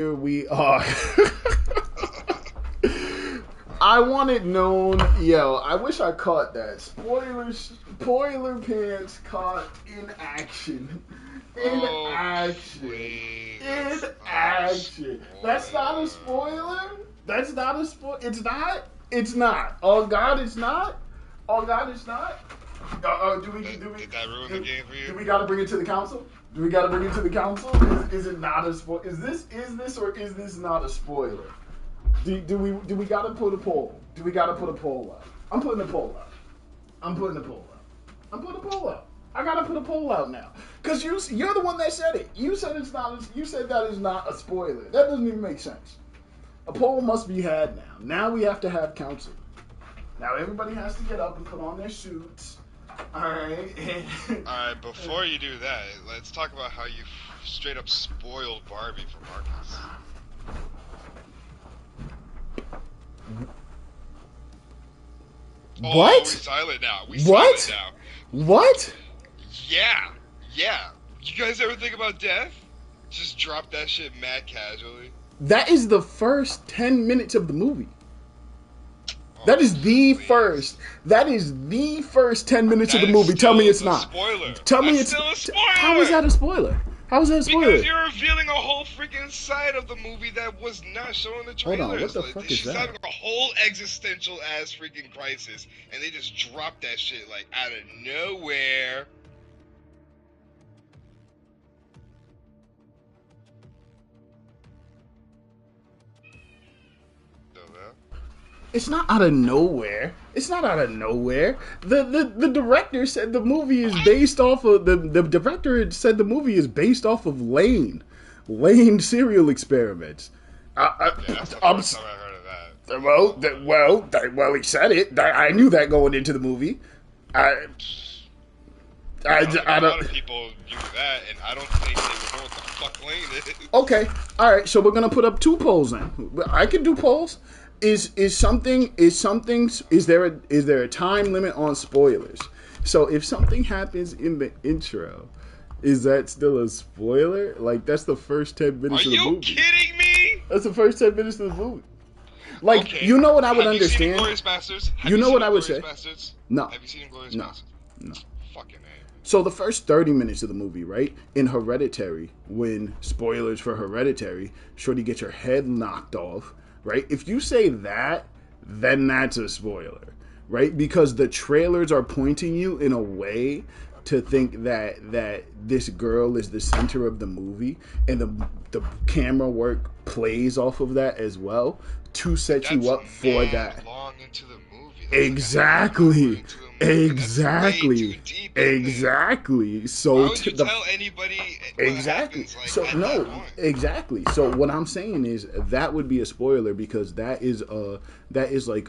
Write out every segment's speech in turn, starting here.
Here we are. I want it known. Yo, I wish I caught that. Spoiler pants caught in action. In Oh, action. please. In action. That's not a spoiler? That's not a spoiler? It's not? It's not. Oh, God, it's not? Oh, God, it's not? Did that ruin the game for you? Do we gotta bring it to the council? Do we gotta bring it to the council? Is it not a spoiler? Is this or is this not a spoiler? Do we gotta put a poll? Do we gotta put a poll up? I'm putting a poll up. I'm putting a poll up. I'm putting a poll up. I gotta put a poll out now. Cause you're the one that said it. You said it's not. You said that is not a spoiler. That doesn't even make sense. A poll must be had now. Now we have to have council. Now everybody has to get up and put on their suits. Alright. Alright, before you do that, let's talk about how you straight up spoiled Barbie for Marcus. What? Oh, we're silent now. What? What? Yeah. You guys ever think about death? Just drop that shit mad casually. That is the first 10 minutes of the movie. That is the first. That is the first 10 minutes of the movie. Tell me it's not. Spoiler. Tell me That's it's still a spoiler. How is that a spoiler? How is that a spoiler? Because you're revealing a whole freaking side of the movie that was not shown in the trailers. Hold on, what the fuck is She's that? having a whole existential ass freaking crisis, and they just dropped that shit like out of nowhere. It's not out of nowhere. It's not out of nowhere. The director said the movie is based off of the director said the movie is based off of Lane serial experiments. Yeah, that's the first time I heard of that. Well, he said it. I knew that going into the movie. I A lot don't. of people knew that, and I don't think they would know what the fuck Lane is. Okay, all right. So we're gonna put up two polls then. I can do polls. Is there a time limit on spoilers? So if something happens in the intro, is that still a spoiler? Like that's the first 10 minutes of the movie. Are you kidding me? That's the first 10 minutes of the movie. Like Okay. you know what I would Have understand. You seen Inglourious Basterds? You know what I would say? Bastards? No. Have you seen Inglourious No. Basterds? No. Fucking A. So the first 30 minutes of the movie, right? In Hereditary, when spoilers for Hereditary, Shorty gets her head knocked off, right? If you say that, then that's a spoiler, right? Because the trailers are pointing you in a way to think that this girl is the center of the movie, and the camera work plays off of that as well to set That's you up for mad that. long into the movie. Exactly. Exactly. That's way too deep in there. Exactly. Why So would you tell anybody what exactly. happens, like, So at no, that point? exactly. So what I'm saying is that would be a spoiler because that is like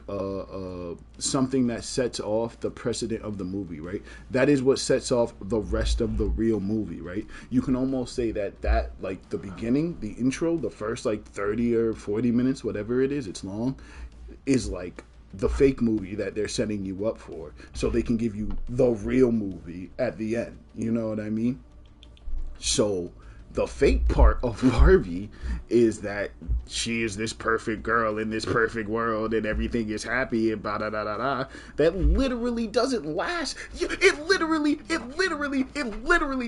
something that sets off the precedent of the movie, right? That is what sets off the rest of the real movie, right? You can almost say that like the beginning, the intro, the first like 30 or 40 minutes, whatever it is, it's long, is like the fake movie that they're setting you up for so they can give you the real movie at the end. You know what I mean? So the fake part of Barbie is that she is this perfect girl in this perfect world and everything is happy and da da da da. That literally doesn't last. It literally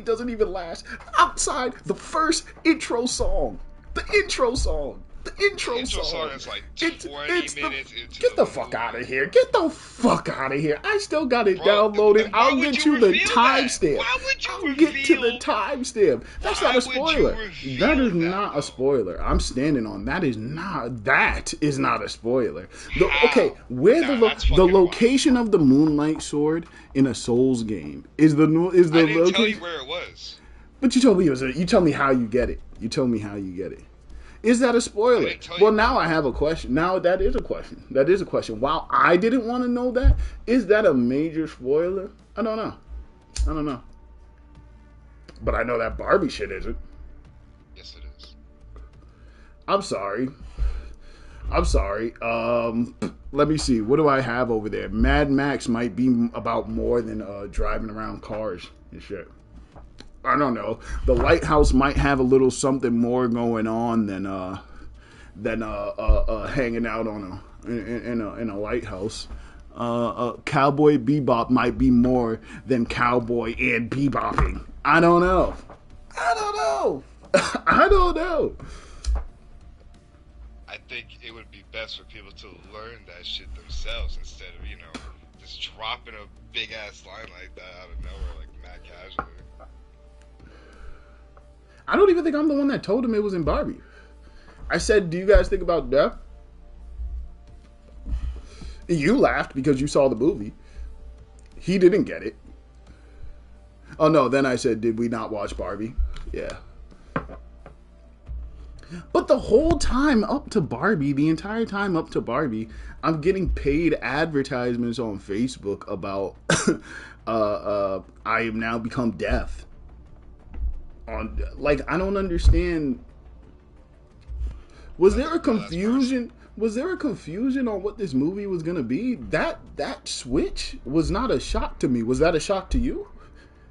doesn't even last outside the first intro song. The intro song Is like 20 minutes into get the fuck movie. out of here. Get the fuck out of here. I still got it Bro, downloaded. then why I'll would get you you the reveal that? timestamp. Why would you I'll get to the reveal- timestamp. That's Why not a would you spoiler. reveal That is that, not though? a spoiler. I'm standing on that is not a spoiler. How? Okay, where Nah, the that's fucking location of the Moonlight Sword in a Souls game is the I didn't tell you location. where it was. But you told me you told me how you get it. You told me how you get it. Is that a I spoiler? didn't tell you Well, that. now I have a question. Now that is a question. That is a question. While I didn't want to know that, is that a major spoiler? I don't know. But I know that Barbie shit isn't. Yes, it is. I'm sorry. Let me see. What do I have over there? Mad Max might be about more than driving around cars and shit. I don't know. The lighthouse might have a little something more going on than hanging out on in a lighthouse. Cowboy Bebop might be more than cowboy and bebopping. I don't know. I don't know. I don't know. I think it would be best for people to learn that shit themselves instead of, just dropping a big ass line like that out of nowhere, like mad casually. I don't even think I'm the one that told him it was in Barbie. I said, do you guys think about death? You laughed because you saw the movie. He didn't get it. Oh no, then I said, did we not watch Barbie? Yeah. But the whole time up to Barbie, the entire time up to Barbie, I'm getting paid advertisements on Facebook about I have now become deaf. I don't understand. Was there a confusion? Was there a confusion on what this movie was gonna be? That switch was not a shock to me. Was that a shock to you?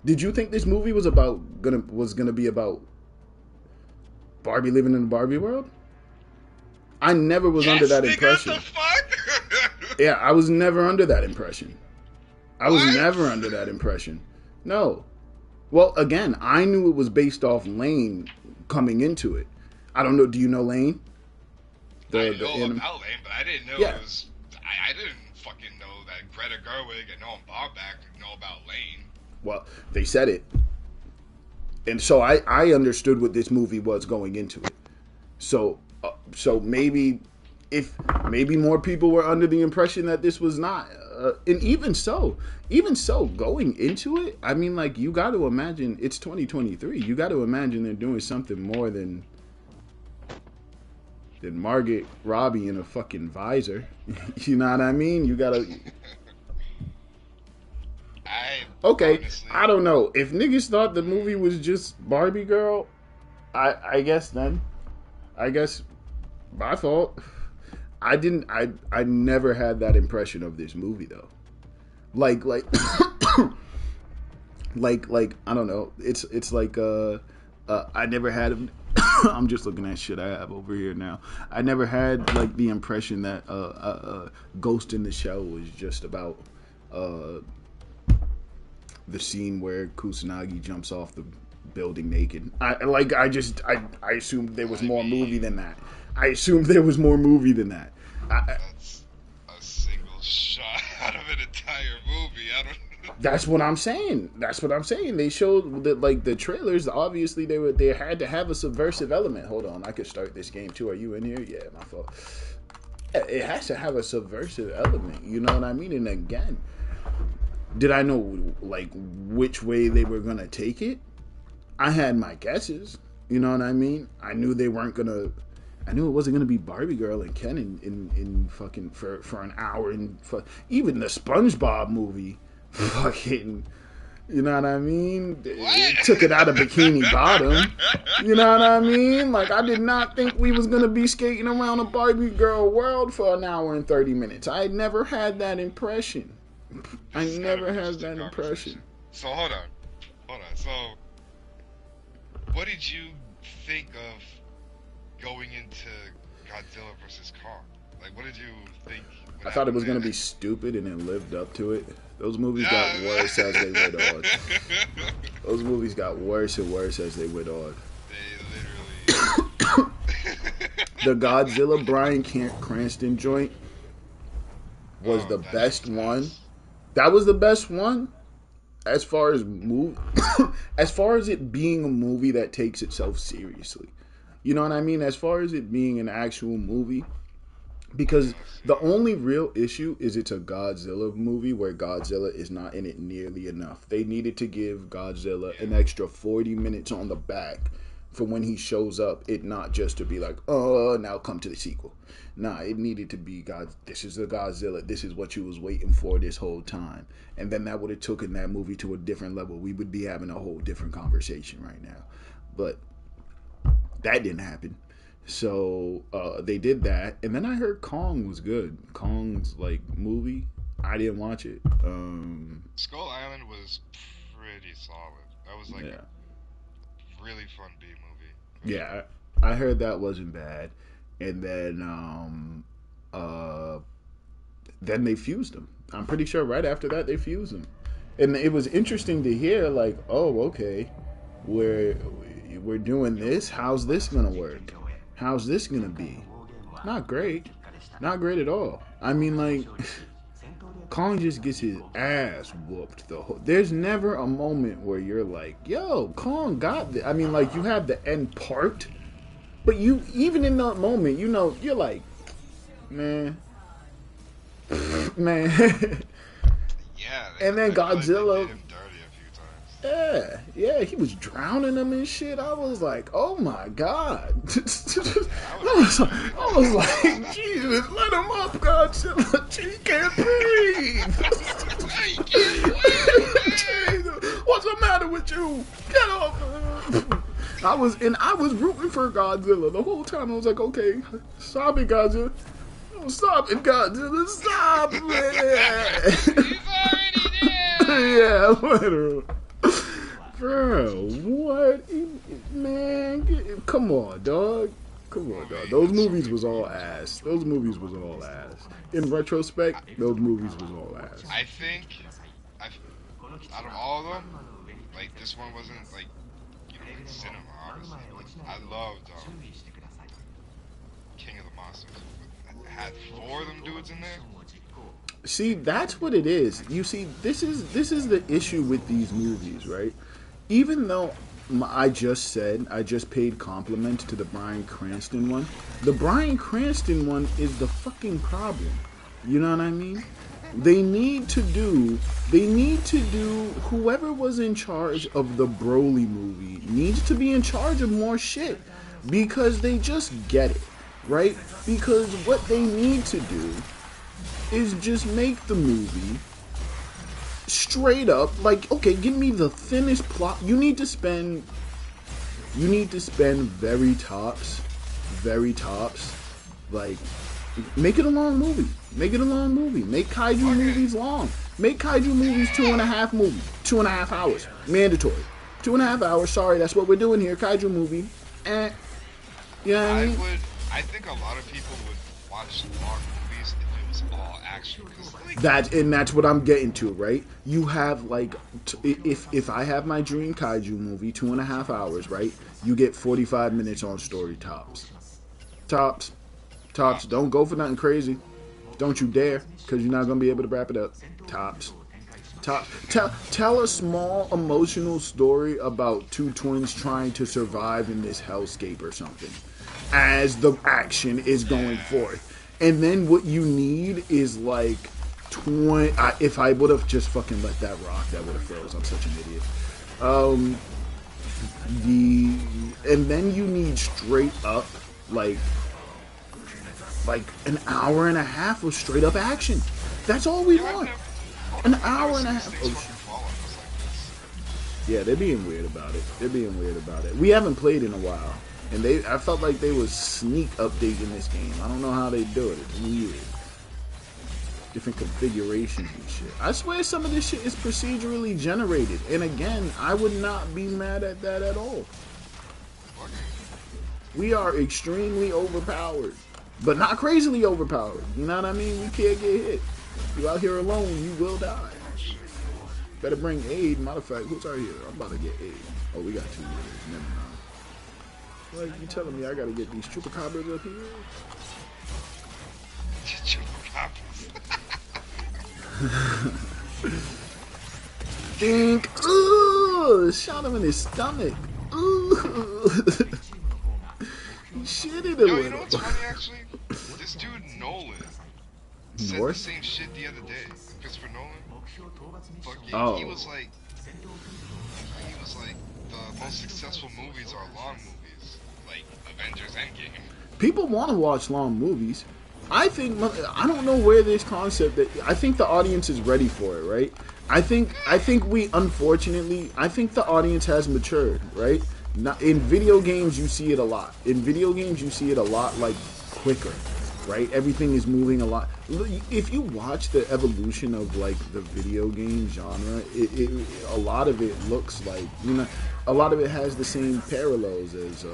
Did you think this movie was gonna be about Barbie living in the Barbie world? I never was under that impression. What the fuck? Yeah, I was never under that impression. I was never under that impression. No. Well, again, I knew it was based off Lane coming into it. I don't know. Do you know Lane? I know about Lane, but I didn't know it was. I didn't fucking know that Greta Gerwig and Noam Baumbach know about Lane. Well, they said it. And so I understood what this movie was going into it. So maybe more people were under the impression that this was not. And even so, going into it, I mean, like, you got to imagine it's 2023. You got to imagine they're doing something more than Margot Robbie in a fucking visor. You know what I mean? You gotta. Honestly, I don't know. If niggas thought the movie was just Barbie Girl, I guess my fault. I never had that impression of this movie though. Like I don't know. It's like I never had. I'm just looking at shit I have over here now. I never had like the impression that Ghost in the Shell was just about the scene where Kusanagi jumps off the building naked. I assumed there was more movie than that. That's a single shot out of an entire movie. I don't. That's what I'm saying. They showed that, like, the trailers. Obviously, they had to have a subversive element. Hold on, I could start this game too. Are you in here? Yeah, my fault. It has to have a subversive element. You know what I mean? And again, did I know like which way they were gonna take it? I had my guesses. You know what I mean? I knew they weren't gonna. I knew it wasn't gonna be Barbie Girl and Ken in fucking for an hour and even the SpongeBob movie. Fucking, you know what I mean? It took it out of Bikini Bottom. You know what I mean? Like, I did not think we was gonna be skating around a Barbie Girl world for an hour and 30 minutes. I never had that impression. I never had that impression. So hold on. So, what did you think of going into Godzilla vs. Kong? Like, what did you think? I thought it was going to be stupid, and it lived up to it. Those movies got worse as they went on. Those movies got worse and worse as they went on. They literally... The Godzilla Bryan Cranston joint was the best one. That was the best one as far as as far as it being a movie that takes itself seriously. You know what I mean? As far as it being an actual movie. Because the only real issue is it's a Godzilla movie where Godzilla is not in it nearly enough. They needed to give Godzilla an extra 40 minutes on the back for when he shows up, it not just to be like, oh, now come to the sequel. Nah, it needed to be, this is the Godzilla. This is what you was waiting for this whole time. And then that would have taken that movie to a different level. We would be having a whole different conversation right now. But that didn't happen. So they did that, and then I heard Kong was good. Kong's like movie, I didn't watch it. Skull Island was pretty solid. That was like really fun B movie. Yeah, I heard that wasn't bad, and then they fused them. I'm pretty sure right after that they fused them, and it was interesting to hear like, oh, okay, we're we're doing this. How's this gonna work? How's this gonna be? Not great, not great at all. I mean, like, Kong just gets his ass whooped. There's never a moment where you're like, yo, Kong got this. I mean, like, you have the end part, but you even in that moment, you know, you're like, man. Man. Yeah, And then I feel like Godzilla. they did him dirty a few times. Yeah, he was drowning them and shit. I was like, oh my god. I was like, Jesus, let him up, Godzilla. He can't breathe. Jesus, what's the matter with you? Get off. I was rooting for Godzilla the whole time. I was like, okay, stop it, Godzilla. Stop it, Godzilla. Stop it. He's already there. Yeah, literally. Bro, what? Man, come on, dog. Come on, dog. Those movies was all ass. Those movies was all ass. In retrospect, those movies was all ass. I think, out of all of them, like, this one wasn't, like, you know, like cinema, obviously. I loved King of the Monsters. It had 4 of them dudes in there. See, that's what it is. You see, this is the issue with these movies, right? Even though I just paid compliments to the Bryan Cranston one. The Bryan Cranston one is the fucking problem. You know what I mean? They need to do whoever was in charge of the Broly movie needs to be in charge of more shit, because they just get it, right? Because what they need to do is just make the movie straight up, like, okay, give me the thinnest plot. You need to spend very tops, like, make it a long movie. Make kaiju movies long. Make kaiju movies 2.5 hours. Mandatory. 2.5 hours. Sorry, that's what we're doing here. Kaiju movie. You know what I mean? I think a lot of people would watch long movies if it was all action. Like, That's what I'm getting to, right? You have, like, if I have my dream kaiju movie, 2.5 hours, right? You get 45 minutes on story tops. Don't go for nothing crazy. Don't you dare, because you're not going to be able to wrap it up. Tops. Tell a small emotional story about 2 twins trying to survive in this hellscape or something as the action is going forth. And then what you need is like 20... if I would have just fucking let that rock, that would have froze. I'm such an idiot. And then you need straight up like an hour and a half of straight up action. That's all we want. An hour and a half. Oh, yeah, they're being weird about it. We haven't played in a while, and I felt like they was sneak updating this game. I don't know how they do it. It's weird. Different configurations and shit. I swear some of this shit is procedurally generated, and again, I would not be mad at that at all. We are extremely overpowered, but not crazily overpowered. You know what I mean? We can't get hit. You out here alone, you will die. Better bring aid. Matter of fact, who's out here? I'm about to get aid. Oh, we got 2 years. Never mind. Like, you telling me I gotta get these chupacabras up here? Think. Ooh, shot him in his stomach. Ooh. He shitted a little. You know what's funny, actually? This dude, Nolan, said the same shit the other day. Christopher Nolan. Fucking, he was like, the most successful movies are long movies, like Avengers Endgame. People want to watch long movies. I don't know where this concept I think the audience is ready for it, right? I think the audience has matured, right? In video games, you see it a lot. Like, quicker, right? Everything is moving a lot. If you watch the evolution of, like, the video game genre, a lot of it looks like, you know, a lot of it has the same parallels as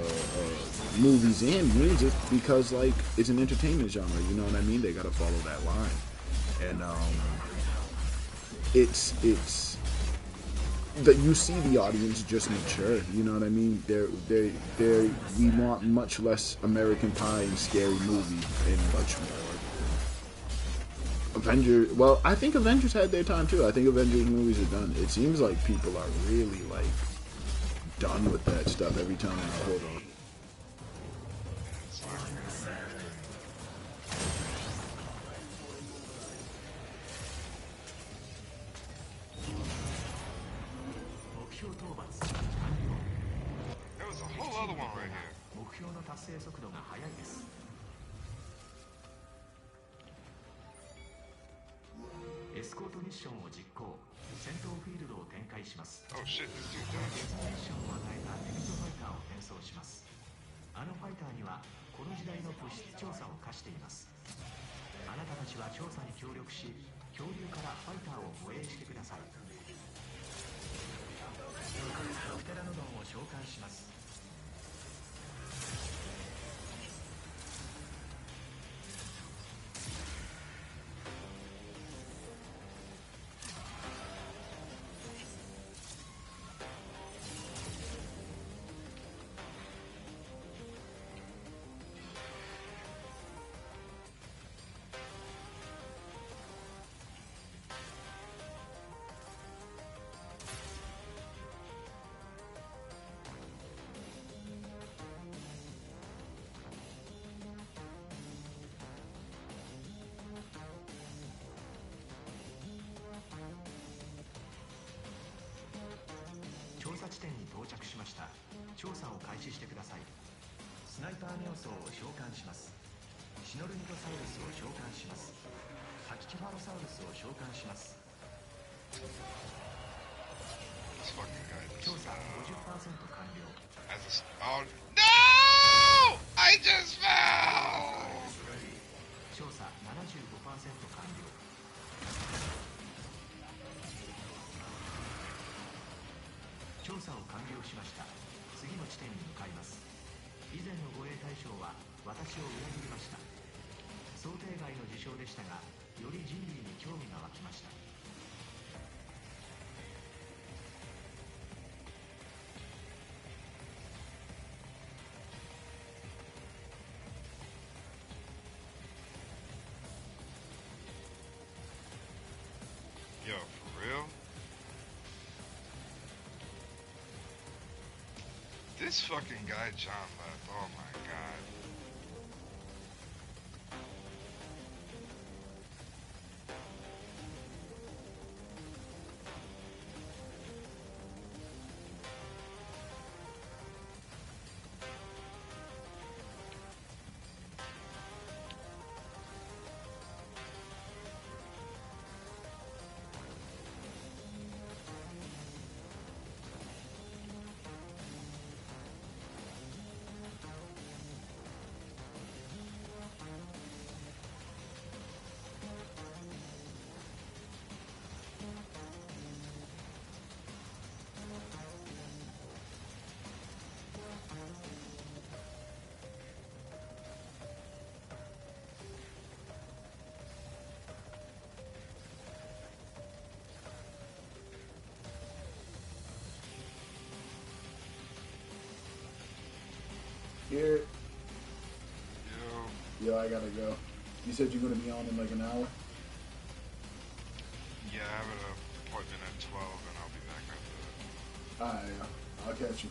movies and music because like it's an entertainment genre. You know what I mean? They got to follow that line, and it's that you see the audience just mature. You know what I mean? They we want much less American Pie and Scary Movie and much more Avengers. Well, I think Avengers had their time too. I think Avengers movies are done. It seems like people are really like done with that stuff every time. Hold on. There was a whole other one right here. 目標の達成速度が速いです。エスコートミッションを実行。戦闘フィールドを展開します。Oh shit, this dude 別 died. のミッションを与えたエグゾファイターを転送します。あのファイターにはこの時代の物質調査を課しています。あなたたちは調査に協力し、恐竜からファイターを護衛してください。プテラノドンを召喚します。調査地点に到着しました。調査を開始してください。スナイパーネオソーを召喚します。シノルミトサウルスを召喚します。パキキファロサウルスを召喚します。 This fucking guy 調 just 査 50% 完了。 as a oh no! I just fell! 調査 75% 完了。調査を完了しました。次の地点に向かいます。以前の護衛対象は私を裏切りました。想定外の事象でしたが、より人類に興味が湧きました。Yo, for real? This fucking guy John left, oh my god. Here, Yo, yo, I gotta go. You said you're gonna be on in like an hour. yeah, I have an appointment at 12 and I'll be back after that. Alright, I'll catch you.